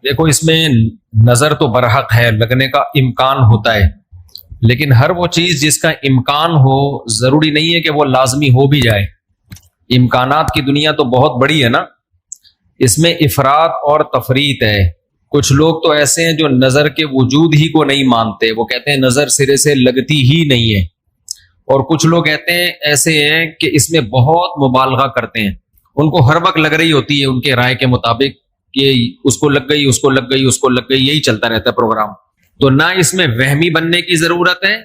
دیکھو اس میں نظر تو برحق ہے، لگنے کا امکان ہوتا ہے، لیکن ہر وہ چیز جس کا امکان ہو ضروری نہیں ہے کہ وہ لازمی ہو بھی جائے۔ امکانات کی دنیا تو بہت بڑی ہے نا، اس میں افراط اور تفریط ہے۔ کچھ لوگ تو ایسے ہیں جو نظر کے وجود ہی کو نہیں مانتے، وہ کہتے ہیں نظر سرے سے لگتی ہی نہیں ہے، اور کچھ لوگ کہتے ہیں ایسے ہیں کہ اس میں بہت مبالغہ کرتے ہیں، ان کو ہر وقت لگ رہی ہوتی ہے ان کے رائے کے مطابق کہ اس کو لگ گئی، اس کو لگ گئی، اس کو لگ گئی، یہی چلتا رہتا ہے پروگرام۔ تو نہ اس میں وہمی بننے کی ضرورت ہے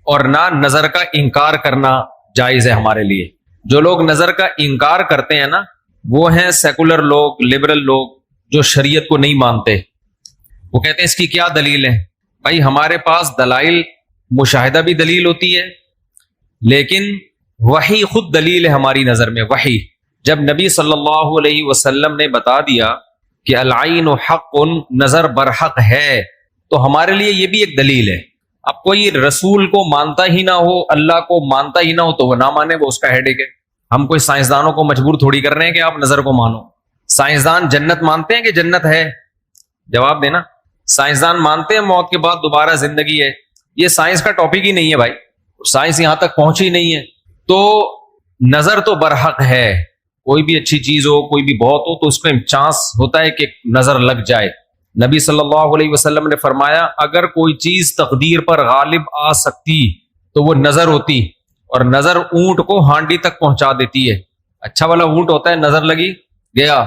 اور نہ نظر کا انکار کرنا جائز ہے ہمارے لیے۔ جو لوگ نظر کا انکار کرتے ہیں نا، وہ ہیں سیکولر لوگ، لبرل لوگ جو شریعت کو نہیں مانتے۔ وہ کہتے ہیں اس کی کیا دلیل ہے؟ بھائی ہمارے پاس دلائل، مشاہدہ بھی دلیل ہوتی ہے، لیکن وحی خود دلیل ہے ہماری نظر میں۔ وحی جب نبی صلی اللہ علیہ وسلم نے بتا دیا کہ العین حق، نظر برحق ہے، تو ہمارے لیے یہ بھی ایک دلیل ہے۔ اب کوئی رسول کو مانتا ہی نہ ہو، اللہ کو مانتا ہی نہ ہو، تو وہ نہ مانے، وہ اس کا ہیڈیک ہے۔ ہم کوئی سائنسدانوں کو مجبور تھوڑی کر رہے ہیں کہ آپ نظر کو مانو۔ سائنسدان جنت مانتے ہیں کہ جنت ہے؟ جواب دینا۔ سائنسدان مانتے ہیں موت کے بعد دوبارہ زندگی ہے؟ یہ سائنس کا ٹاپک ہی نہیں ہے بھائی، سائنس یہاں تک پہنچی نہیں ہے۔ تو نظر تو برحق ہے، کوئی بھی اچھی چیز ہو، کوئی بھی بہت ہو، تو اس میں چانس ہوتا ہے کہ نظر لگ جائے۔ نبی صلی اللہ علیہ وسلم نے فرمایا اگر کوئی چیز تقدیر پر غالب آ سکتی تو وہ نظر ہوتی، اور نظر اونٹ کو ہانڈی تک پہنچا دیتی ہے۔ اچھا والا اونٹ ہوتا ہے، نظر لگی گیا۔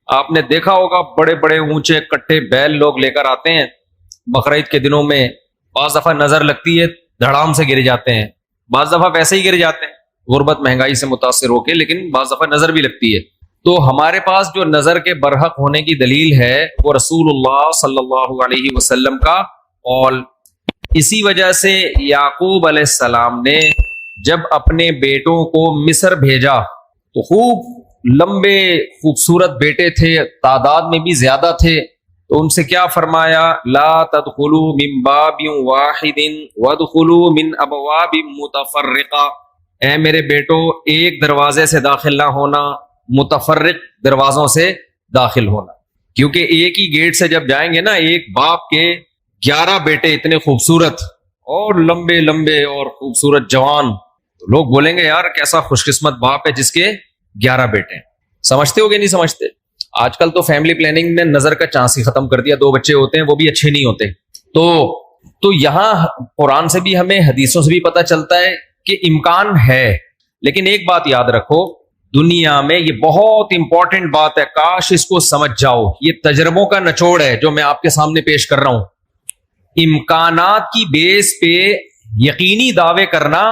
آپ نے دیکھا ہوگا بڑے بڑے اونچے کٹے بیل لوگ لے کر آتے ہیں بقرعید کے دنوں میں، بعض دفعہ نظر لگتی ہے دھڑام سے گر جاتے ہیں، بعض دفعہ ویسے ہی گر جاتے ہیں غربت مہنگائی سے متاثر ہو کے، لیکن بعض دفعہ نظر بھی لگتی ہے۔ تو ہمارے پاس جو نظر کے برحق ہونے کی دلیل ہے وہ رسول اللہ صلی اللہ علیہ وسلم کا قول۔ اسی وجہ سے یعقوب علیہ السلام نے جب اپنے بیٹوں کو مصر بھیجا تو خوب لمبے خوبصورت بیٹے تھے، تعداد میں بھی زیادہ تھے، تو ان سے کیا فرمایا؟ لا تدخلوا من باب واحد وادخلوا من ابواب متفرقہ۔ اے میرے بیٹو، ایک دروازے سے داخل نہ ہونا، متفرق دروازوں سے داخل ہونا، کیونکہ ایک ہی گیٹ سے جب جائیں گے نا، ایک باپ کے 11 بیٹے اتنے خوبصورت اور لمبے لمبے اور خوبصورت جوان، تو لوگ بولیں گے یار کیسا خوش قسمت باپ ہے جس کے 11 بیٹے ہیں۔ سمجھتے ہو کہ نہیں سمجھتے؟ آج کل تو فیملی پلاننگ نے نظر کا چانس ہی ختم کر دیا، 2 بچے ہوتے ہیں وہ بھی اچھے نہیں ہوتے۔ تو یہاں قرآن سے بھی ہمیں، حدیثوں سے بھی پتہ چلتا ہے کہ امکان ہے، لیکن ایک بات یاد رکھو، دنیا میں یہ بہت امپورٹنٹ بات ہے، کاش اس کو سمجھ جاؤ، یہ تجربوں کا نچوڑ ہے جو میں آپ کے سامنے پیش کر رہا ہوں۔ امکانات کی بیس پہ یقینی دعوے کرنا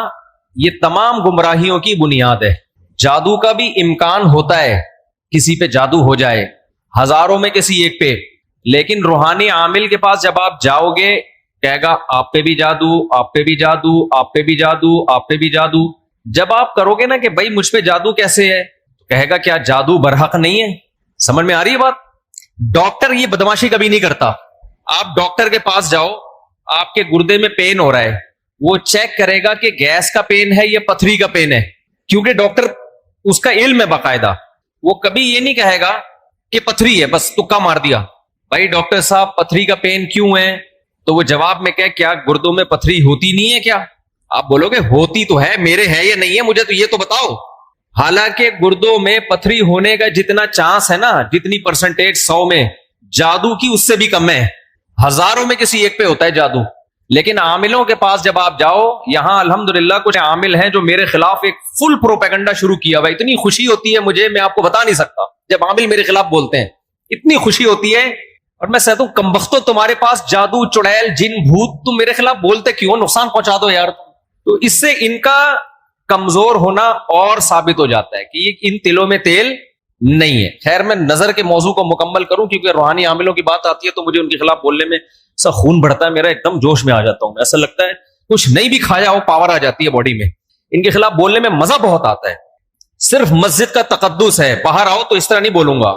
یہ تمام گمراہیوں کی بنیاد ہے۔ جادو کا بھی امکان ہوتا ہے، کسی پہ جادو ہو جائے، ہزاروں میں کسی ایک پہ، لیکن روحانی عامل کے پاس جب آپ جاؤ گے کہے گا آپ پہ بھی جادو، آپ پہ بھی جادو، آپ پہ بھی جادو، آپ پہ بھی جادو۔ جب آپ کرو گے نا کہ بھائی مجھ پہ جادو کیسے ہے، تو کہے گا کیا جادو برحق نہیں ہے؟ سمجھ میں آ رہی ہے بات؟ ڈاکٹر یہ بدماشی کبھی نہیں کرتا۔ آپ ڈاکٹر کے پاس جاؤ، آپ کے گردے میں پین ہو رہا ہے، وہ چیک کرے گا کہ گیس کا پین ہے یا پتھری کا پین ہے، کیونکہ ڈاکٹر اس کا علم ہے باقاعدہ۔ وہ کبھی یہ نہیں کہے گا کہ پتھری ہے بس تکا مار دیا، بھائی ڈاکٹر صاحب پتھری کا پین کیوں ہے؟ تو وہ جواب میں کہ کیا گردوں میں پتھری ہوتی نہیں ہے کیا؟ آپ بولو گے ہوتی تو ہے، میرے ہے یا نہیں ہے، مجھے تو یہ تو بتاؤ۔ حالانکہ گردوں میں پتھری ہونے کا جتنا چانس ہے نا، جتنی پرسنٹیج 100 میں، جادو کی اس سے بھی کم ہے، ہزاروں میں کسی ایک پہ ہوتا ہے جادو۔ لیکن عاملوں کے پاس جب آپ جاؤ، یہاں الحمدللہ کچھ عامل ہیں جو میرے خلاف ایک فل پروپیگنڈا شروع کیا ہوا، اتنی خوشی ہوتی ہے مجھے، میں آپ کو بتا نہیں سکتا، جب عامل میرے خلاف بولتے ہیں اتنی خوشی ہوتی ہے، اور میں کہتا ہوں کمبختو تمہارے پاس جادو، چڑیل، جن، بھوت، تم میرے خلاف بولتے کیوں؟ نقصان پہنچا دو یار۔ تو اس سے ان کا کمزور ہونا اور ثابت ہو جاتا ہے کہ یہ ان تلوں میں تیل نہیں ہے۔ خیر میں نظر کے موضوع کو مکمل کروں، کیونکہ روحانی عاملوں کی بات آتی ہے تو مجھے ان کے خلاف بولنے میں سا خون بڑھتا ہے، میرا ایک دم جوش میں آ جاتا ہوں، ایسا لگتا ہے کچھ نہیں بھی کھایا ہو پاور آ جاتی ہے باڈی میں۔ ان کے خلاف بولنے میں مزہ بہت آتا ہے، صرف مسجد کا تقدس ہے، باہر آؤ تو اس طرح نہیں بولوں گا،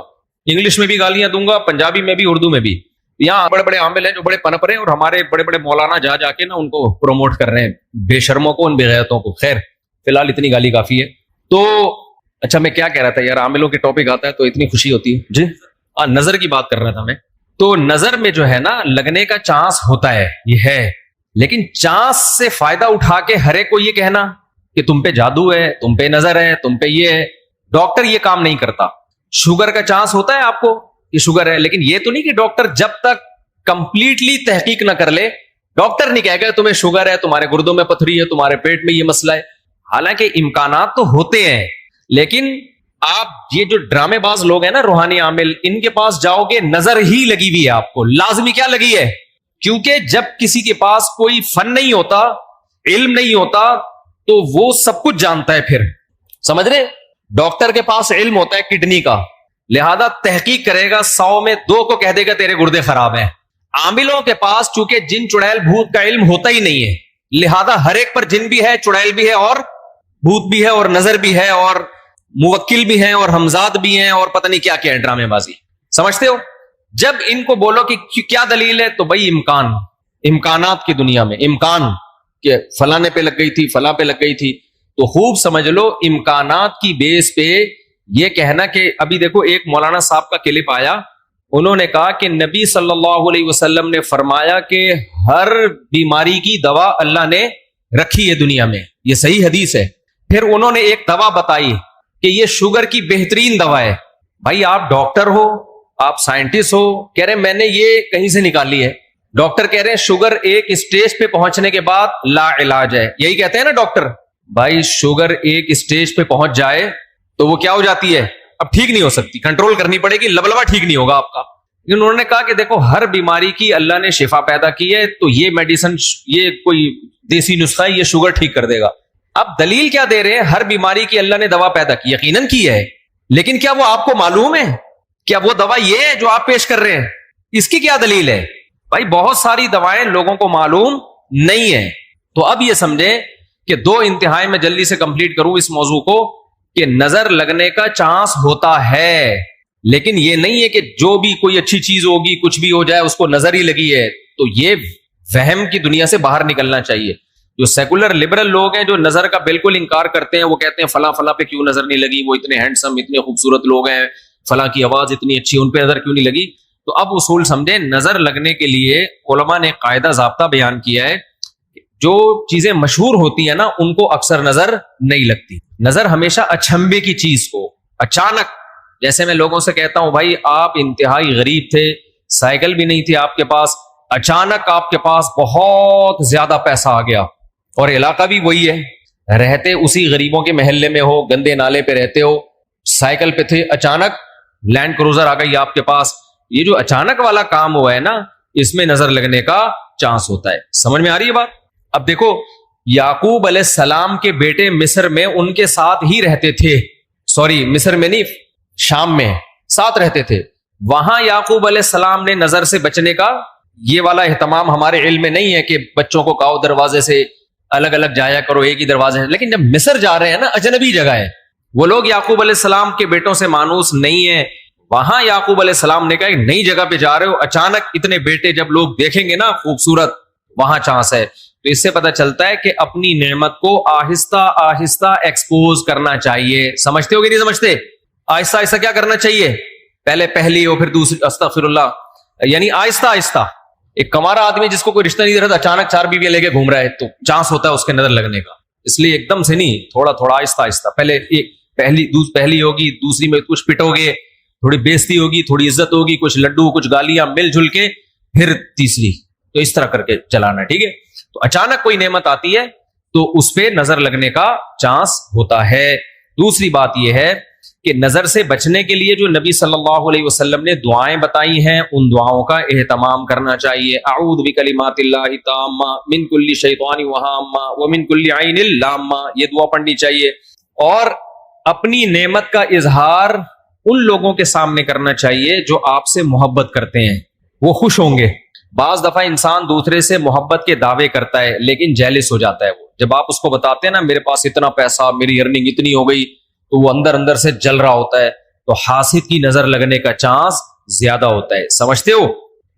انگلش میں بھی گالیاں دوں گا، پنجابی میں بھی، اردو میں بھی۔ یہاں بڑے بڑے عامل ہیں جو بڑے پنپ رہے ہیں، اور ہمارے بڑے بڑے مولانا جا جا کے نا ان کو پروموٹ کر رہے ہیں، بے شرموں کو، ان بے غیرتوں کو۔ خیر فی الحال اتنی گالی کافی ہے۔ تو اچھا میں کیا کہہ رہا تھا یار، عاملوں کے ٹاپک آتا ہے تو اتنی خوشی ہوتی ہے۔ جی نظر کی بات کر رہا تھا میں۔ تو نظر میں جو ہے نا لگنے کا چانس ہوتا ہے، یہ ہے، لیکن چانس سے فائدہ اٹھا کے ہر ایک کو یہ کہنا کہ تم پہ جادو ہے، تم پہ نظر ہے، تم پہ یہ ہے، ڈاکٹر یہ کام نہیں کرتا. شوگر کا چانس ہوتا ہے آپ کو کہ شوگر ہے، لیکن یہ تو نہیں کہ ڈاکٹر جب تک کمپلیٹلی تحقیق نہ کر لے ڈاکٹر نہیں کہے گا تمہیں شوگر ہے، تمہارے گردوں میں پتھری ہے، تمہارے پیٹ میں یہ مسئلہ ہے. حالانکہ امکانات تو ہوتے ہیں، لیکن آپ یہ جو ڈرامے باز لوگ ہیں نا روحانی عامل، ان کے پاس جاؤ گے نظر ہی لگی ہوئی ہے آپ کو، لازمی کیا لگی ہے؟ کیونکہ جب کسی کے پاس کوئی فن نہیں ہوتا، علم نہیں ہوتا، تو وہ سب کچھ جانتا ہے. پھر سمجھ رہے، ڈاکٹر کے پاس علم ہوتا ہے کڈنی کا، لہذا تحقیق کرے گا، 100 میں 2 کو کہہ دے گا تیرے گردے خراب ہیں. عاملوں کے پاس چونکہ جن چڑیل بھوت کا علم ہوتا ہی نہیں ہے، لہذا ہر ایک پر جن بھی ہے، چڑیل بھی ہے، اور بھوت بھی ہے، اور نظر بھی ہے، اور موکل بھی ہیں، اور حمزات بھی ہیں، اور پتہ نہیں کیا کیا ہے، ڈرامے بازی. سمجھتے ہو؟ جب ان کو بولو کہ کیا دلیل ہے، تو بھائی امکانات کی دنیا میں امکان کہ فلانے پہ لگ گئی تھی، فلاں پہ لگ گئی تھی، تو خوب سمجھ لو امکانات کی بیس پہ یہ کہنا کہ ابھی دیکھو ایک مولانا صاحب کا کلپ آیا، انہوں نے کہا کہ نبی صلی اللہ علیہ وسلم نے فرمایا کہ ہر بیماری کی دوا اللہ نے رکھی ہے دنیا میں، یہ صحیح حدیث ہے. پھر انہوں نے ایک دوا بتائی کہ یہ شوگر کی بہترین دوا ہے. بھائی آپ ڈاکٹر ہو، آپ سائنٹسٹ ہو، کہہ رہے میں نے یہ کہیں سے نکالی ہے. ڈاکٹر کہہ رہے ہیں شوگر ایک اسٹیج پہ پہنچنے کے بعد لا علاج ہے، یہی کہتے ہیں نا ڈاکٹر. بھائی شوگر ایک اسٹیج پہ پہنچ جائے تو وہ کیا ہو جاتی ہے، اب ٹھیک نہیں ہو سکتی، کنٹرول کرنی پڑے گی، لبلبا ٹھیک نہیں ہوگا آپ کا. لیکن انہوں نے کہا کہ دیکھو ہر بیماری کی اللہ نے شفا پیدا کی ہے، تو یہ میڈیسن، یہ کوئی دیسی نسخہ ہے، یہ شوگر ٹھیک کر دے گا. اب دلیل کیا دے رہے ہیں؟ ہر بیماری کی اللہ نے دوا پیدا کی، یقیناً کی ہے، لیکن کیا وہ آپ کو معلوم ہے؟ کیا وہ دوا یہ ہے جو آپ پیش کر رہے ہیں؟ اس کی کیا دلیل ہے؟ بھائی بہت ساری دوائیں لوگوں کو معلوم نہیں ہے. تو اب یہ سمجھیں کہ 2 انتہائی میں جلدی سے کمپلیٹ کروں اس موضوع کو، کہ نظر لگنے کا چانس ہوتا ہے، لیکن یہ نہیں ہے کہ جو بھی کوئی اچھی چیز ہوگی کچھ بھی ہو جائے اس کو نظر ہی لگی ہے. تو یہ وہم کی دنیا سے باہر نکلنا چاہیے. جو سیکولر لبرل لوگ ہیں جو نظر کا بالکل انکار کرتے ہیں، وہ کہتے ہیں فلاں فلاں پہ کیوں نظر نہیں لگی، وہ اتنے ہینڈسم، اتنے خوبصورت لوگ ہیں، فلاں کی آواز اتنی اچھی، ان پہ نظر کیوں نہیں لگی. تو اب اصول سمجھیں، نظر لگنے کے لیے علماء نے قاعدہ ضابطہ بیان کیا ہے، جو چیزیں مشہور ہوتی ہیں نا ان کو اکثر نظر نہیں لگتی. نظر ہمیشہ اچھمبے کی چیز کو، اچانک، جیسے میں لوگوں سے کہتا ہوں بھائی آپ انتہائی غریب تھے، سائیکل بھی نہیں تھی آپ کے پاس، اچانک آپ کے پاس بہت زیادہ پیسہ آ گیا، اور علاقہ بھی وہی ہے، رہتے اسی غریبوں کے محلے میں ہو، گندے نالے پہ رہتے ہو، سائیکل پہ تھے، اچانک لینڈ کروزر آ گئی آپ کے پاس. یہ جو اچانک والا کام ہوا ہے نا، اس میں نظر لگنے کا چانس ہوتا ہے. سمجھ میں آ رہی ہے بات؟ اب دیکھو یعقوب علیہ السلام کے بیٹے مصر میں ان کے ساتھ ہی رہتے تھے، سوری مصر میں نہیں، شام میں ساتھ رہتے تھے. وہاں یعقوب علیہ السلام نے نظر سے بچنے کا یہ والا اہتمام ہمارے علم میں نہیں ہے کہ بچوں کو کہو دروازے سے الگ الگ جایا کرو، ایک ہی دروازے. لیکن جب مصر جا رہے ہیں نا، اجنبی جگہ ہے، وہ لوگ یعقوب علیہ السلام کے بیٹوں سے مانوس نہیں ہیں. وہاں یعقوب علیہ السلام نے کہا ایک نئی جگہ پہ جا رہے ہو، اچانک اتنے بیٹے جب لوگ دیکھیں گے نا خوبصورت، وہاں چانس ہے. تو اس سے پتہ چلتا ہے کہ اپنی نعمت کو آہستہ آہستہ ایکسپوز کرنا چاہیے. سمجھتے ہو کہ نہیں سمجھتے؟ آہستہ آہستہ کیا کرنا چاہیے؟ پہلے پہلی ہو پھر دوسری، استغفر اللہ، یعنی آہستہ آہستہ. ایک کمارا آدمی جس کو کوئی رشتہ نہیں دے رہا، اچانک 4 بیویاں لے کے گھوم رہا ہے، تو چانس ہوتا ہے اس کے نظر لگنے کا. اس لیے ایک دم سے نہیں، تھوڑا تھوڑا آہستہ آہستہ. پہلے ایک پہلی ہوگی، دوسری میں کچھ پٹو گے، تھوڑی بےزتی ہوگی، تھوڑی عزت ہوگی، کچھ لڈو کچھ گالیاں مل جل کے، پھر تیسری. تو اس طرح کر کے چلانا، ٹھیک ہے؟ تو اچانک کوئی نعمت آتی ہے تو اس پہ نظر لگنے کا چانس ہوتا ہے. دوسری بات یہ ہے کہ نظر سے بچنے کے لیے جو نبی صلی اللہ علیہ وسلم نے دعائیں بتائی ہیں، ان دعاؤں کا اہتمام کرنا چاہیے. اعوذ بکلمات اللہ التامہ من کل شیطان وہامہ ومن کل عین لامہ، یہ دعا پڑھنی چاہیے. اور اپنی نعمت کا اظہار ان لوگوں کے سامنے کرنا چاہیے جو آپ سے محبت کرتے ہیں، وہ خوش ہوں گے. بعض دفعہ انسان دوسرے سے محبت کے دعوے کرتا ہے لیکن جیلس ہو جاتا ہے. وہ جب آپ اس کو بتاتے ہیں نا میرے پاس اتنا پیسہ، میری ارننگ اتنی ہو گئی، تو وہ اندر اندر سے جل رہا ہوتا ہے. تو حاسد کی نظر لگنے کا چانس زیادہ ہوتا ہے. سمجھتے ہو؟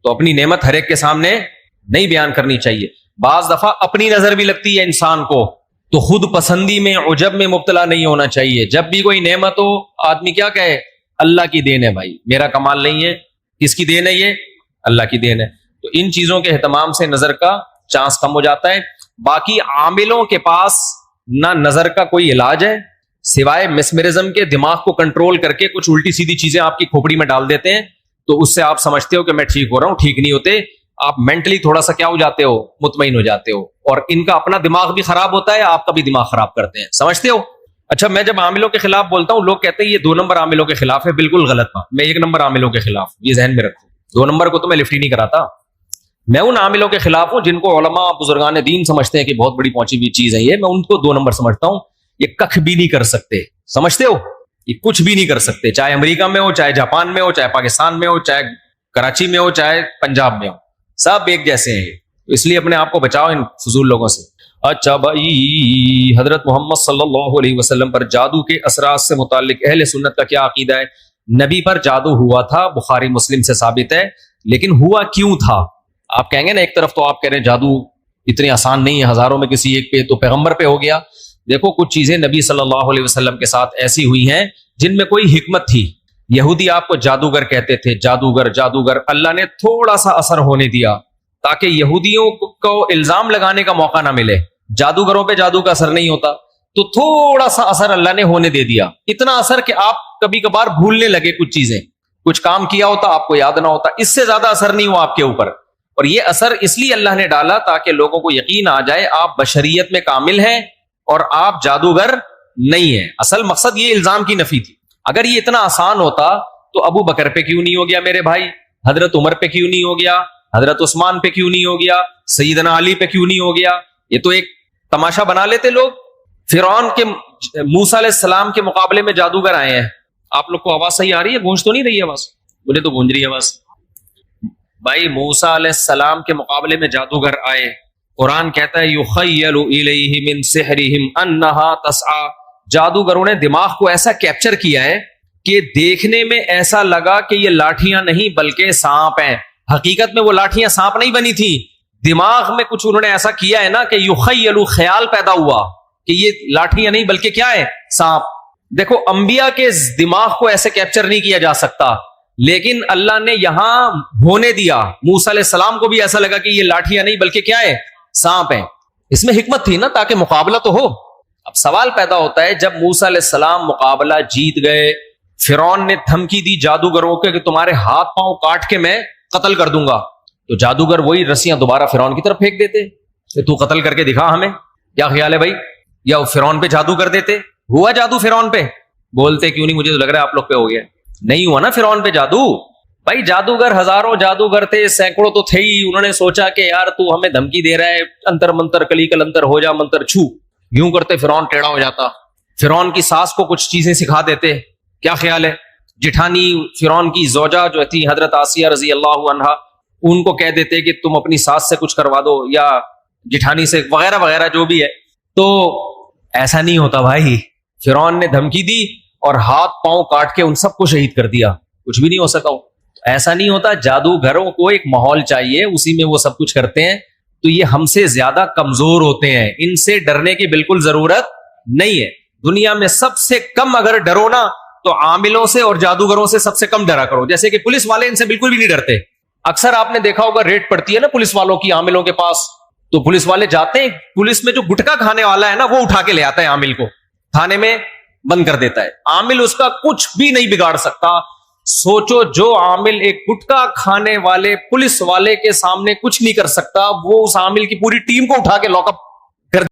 تو اپنی نعمت ہر ایک کے سامنے نہیں بیان کرنی چاہیے. بعض دفعہ اپنی نظر بھی لگتی ہے انسان کو، تو خود پسندی میں، عجب میں مبتلا نہیں ہونا چاہیے. جب بھی کوئی نعمت ہو، آدمی کیا کہے؟ اللہ کی دین ہے بھائی، میرا کمال نہیں ہے. کس کی دین ہے یہ؟ اللہ کی دین ہے. تو ان چیزوں کے اہتمام سے نظر کا چانس کم ہو جاتا ہے. باقی عاملوں کے پاس نہ نظر کا کوئی علاج ہے سوائے مسمرزم کے. دماغ کو کنٹرول کر کے کچھ الٹی سیدھی چیزیں آپ کی کھوپڑی میں ڈال دیتے ہیں, تو اس سے آپ سمجھتے ہو کہ میں ٹھیک ہو رہا ہوں. ٹھیک نہیں ہوتے, آپ مینٹلی تھوڑا سا کیا ہو جاتے ہو, مطمئن ہو جاتے ہو. اور ان کا اپنا دماغ بھی خراب ہوتا ہے, آپ کا بھی دماغ خراب کرتے ہیں, سمجھتے ہو. اچھا, میں جب عاملوں کے خلاف بولتا ہوں, لوگ کہتے ہیں یہ 2 نمبر عاملوں کے خلاف ہے. بالکل غلط بات. میں 1 نمبر عاملوں کے خلاف, یہ ذہن میں رکھو. 2 نمبر کو تو میں لفٹ ہی نہیں کراتا. میں ان عاملوں کے خلاف ہوں جن کو علماء بزرگان دین سمجھتے ہیں کہ بہت بڑی پہنچی ہوئی چیز ہے یہ. میں ان کو 2 نمبر سمجھتا ہوں. یہ کخ بھی نہیں کر سکتے, سمجھتے ہو, یہ کچھ بھی نہیں کر سکتے, چاہے امریکہ میں ہو, چاہے جاپان میں ہو, چاہے پاکستان میں ہو, چاہے کراچی میں ہو, چاہے پنجاب میں ہو, سب ایک جیسے ہیں. اس لیے اپنے آپ کو بچاؤ ان فضول لوگوں سے. اچھا بھائی, حضرت محمد صلی اللہ علیہ وسلم پر جادو کے اثرات سے متعلق اہل سنت کا کیا عقیدہ ہے؟ نبی پر جادو ہوا تھا, بخاری مسلم سے ثابت ہے, لیکن ہوا کیوں تھا؟ آپ کہیں گے نا, ایک طرف تو آپ کہہ رہے ہیں جادو اتنی آسان نہیں ہے, ہزاروں میں کسی ایک پہ, تو پیغمبر پہ ہو گیا. دیکھو, کچھ چیزیں نبی صلی اللہ علیہ وسلم کے ساتھ ایسی ہوئی ہیں جن میں کوئی حکمت تھی. یہودی آپ کو جادوگر کہتے تھے, جادوگر جادوگر. اللہ نے تھوڑا سا اثر ہونے دیا تاکہ یہودیوں کو الزام لگانے کا موقع نہ ملے. جادوگروں پہ جادو کا اثر نہیں ہوتا, تو تھوڑا سا اثر اللہ نے ہونے دے دیا. اتنا اثر کہ آپ کبھی کبھار بھولنے لگے کچھ چیزیں, کچھ کام کیا ہوتا آپ کو یاد نہ ہوتا. اس سے زیادہ اثر نہیں ہوا آپ کے اوپر. اور یہ اثر اس لیے اللہ نے ڈالا تاکہ لوگوں کو یقین آ جائے آپ بشریت میں کامل ہیں اور آپ جادوگر نہیں ہیں. اصل مقصد یہ الزام کی نفی تھی. اگر یہ اتنا آسان ہوتا تو ابو بکر پہ کیوں نہیں ہو گیا میرے بھائی, حضرت عمر پہ کیوں نہیں ہو گیا, حضرت عثمان پہ کیوں نہیں ہو گیا, سیدنا علی پہ کیوں نہیں ہو گیا؟ یہ تو ایک تماشا بنا لیتے لوگ. فرعون کے موسیٰ علیہ السلام کے مقابلے میں جادوگر آئے ہیں. آپ لوگ کو آواز صحیح آ رہی ہے؟ گونج تو نہیں رہی ہے آواز؟ مجھے تو گونج رہی ہے آواز. بھائی, موسیٰ علیہ السلام کے مقابلے میں جادوگر آئے. قرآن کہتا ہے یخیل الیہ من سحرہم انہا تسعی. جادوگروں نے دماغ کو ایسا کیپچر کیا ہے کہ دیکھنے میں ایسا لگا کہ یہ لاٹھیاں نہیں بلکہ سانپ ہیں. حقیقت میں وہ لاٹھیاں سانپ نہیں بنی تھی, دماغ میں کچھ انہوں نے ایسا کیا ہے نا کہ یخیل, خیال پیدا ہوا کہ یہ لاٹھیاں نہیں بلکہ کیا ہے, سانپ. دیکھو, انبیاء کے دماغ کو ایسے کیپچر نہیں کیا جا سکتا, لیکن اللہ نے یہاں ہونے دیا. موسیٰ علیہ السلام کو بھی ایسا لگا کہ یہ لاٹھیاں نہیں بلکہ کیا ہے, سانپ ہیں. اس میں حکمت تھی نا, تاکہ مقابلہ تو ہو. اب سوال پیدا ہوتا ہے, جب موسیٰ علیہ السلام مقابلہ جیت گئے, فرعون نے دھمکی دی جادوگروں کے کہ تمہارے ہاتھ پاؤں کاٹ کے میں قتل کر دوں گا, تو جادوگر وہی رسیاں دوبارہ فرعون کی طرف پھینک دیتے کہ تو قتل کر کے دکھا ہمیں. کیا خیال ہے بھائی؟ یا فرعون پہ جادو کر دیتے. ہوا جادو فرعون پہ؟ بولتے کیوں نہیں؟ مجھے تو لگ رہا ہے آپ لوگ پہ ہو گیا. نہیں ہوا نا فرعون پہ جادو. بھائی, جادوگر ہزاروں جادوگر تھے, سینکڑوں تو تھے ہی. انہوں نے سوچا کہ یار تو ہمیں دھمکی دے رہا ہے, انتر منتر کلی کل انتر ہو جا منتر چھو, یوں کرتے فرعون ٹیڑھا ہو جاتا. فرعون کی ساس کو کچھ چیزیں سکھا دیتے. کیا خیال ہے؟ جٹھانی فرعون کی زوجہ جو تھی حضرت آسیہ رضی اللہ عنہا, ان کو کہہ دیتے کہ تم اپنی ساس سے کچھ کروا دو یا جٹھانی سے, وغیرہ وغیرہ جو بھی ہے. تو ایسا نہیں ہوتا بھائی. فرعون نے دھمکی دی اور ہاتھ پاؤں کاٹ کے ان سب کو شہید کر دیا, کچھ بھی نہیں ہو سکا. ایسا نہیں ہوتا. جادوگروں کو ایک ماحول چاہیے, اسی میں وہ سب کچھ کرتے ہیں. تو یہ ہم سے زیادہ کمزور ہوتے ہیں, ان سے ڈرنے کی بالکل ضرورت نہیں ہے. دنیا میں سب سے کم اگر ڈرو نا تو عاملوں سے اور جادوگروں سے سب سے کم ڈرا کرو. جیسے کہ پولیس والے ان سے بالکل بھی نہیں ڈرتے. اکثر آپ نے دیکھا ہوگا ریڈ پڑتی ہے نا پولیس والوں کی عاملوں کے پاس, تو پولیس والے جاتے ہیں, پولیس میں جو گٹکا کھانے والا ہے نا وہ اٹھا کے لے آتا ہے عامل کو, تھانے میں بند کر دیتا ہے. عامل اس کا کچھ بھی نہیں بگاڑ سکتا. سوچو, جو عامل ایک گٹکا کھانے والے پولیس والے کے سامنے کچھ نہیں کر سکتا, وہ اس عامل کی پوری ٹیم کو اٹھا کے لاک اپ